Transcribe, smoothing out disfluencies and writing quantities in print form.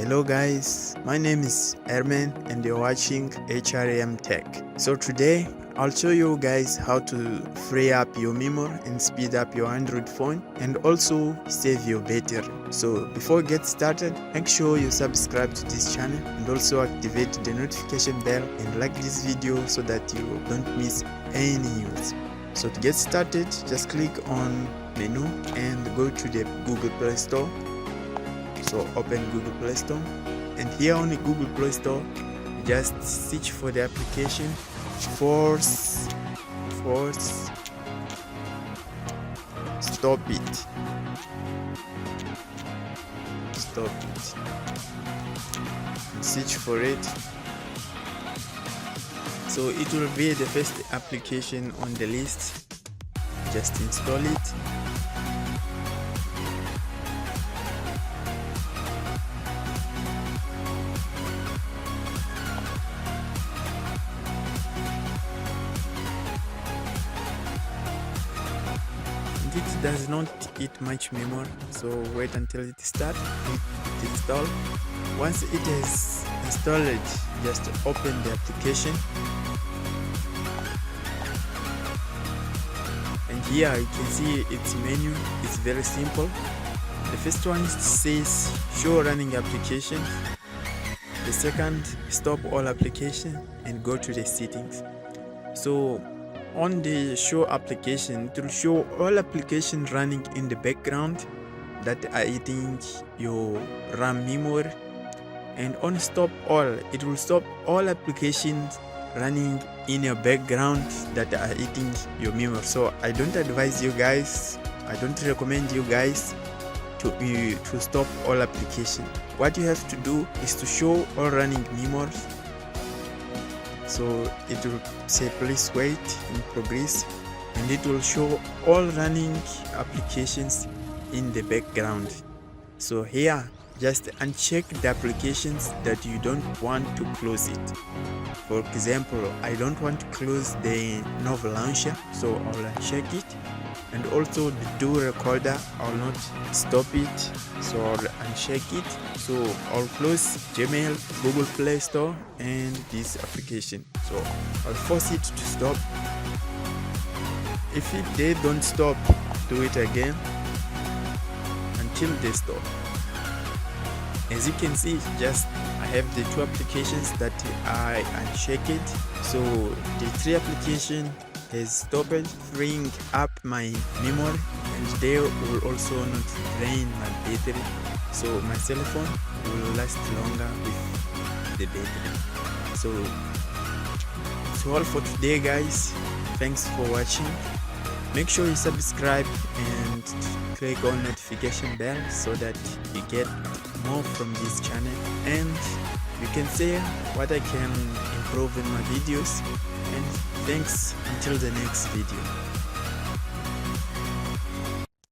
Hello guys, my name is Herman and you're watching HRMtech. So today I'll show you guys how to free up your memory and speed up your Android phone and also save your battery. So before we get started, make sure you subscribe to this channel and also activate the notification bell and like this video so that you don't miss any news. So to get started, just click on menu and go to the Google Play Store. So open Google Play Store, and here on the Google Play Store just search for the application Force Stop It. Search for it. So it will be the first application on the list. Just install it. It does not eat much memory, so wait until it starts. It install. Once it is installed, just open the application, and here you can see its menu. It's very simple. The first one says show running applications. The second, stop all applications and go to the settings. So on the show application, it will show all applications running in the background that are eating your RAM memory, and on stop all, it will stop all applications running in your background that are eating your memory. So I don't advise you guys, I don't recommend you guys to stop all applications. What you have to do is to show all running memory. So it will say please wait in progress, and it will show all running applications in the background. So here just uncheck the applications that you don't want to close it. For example, I don't want to close the novel launcher, so I'll uncheck it, and also the do recorder, I'll not stop it, so I'll uncheck it. So I'll close Gmail, Google Play Store, and this application. So I'll force it to stop. If they don't stop, do it again until they stop. As you can see, just I have the two applications that I unchecked. So the three application has stopped, freeing up my memory, and they will also not drain my battery, so my cell phone will last longer with the battery. So that's all for today guys. Thanks for watching. Make sure you subscribe and click on notification bell so that you get more from this channel, and you can say what I can improve in my videos. And thanks until the next video.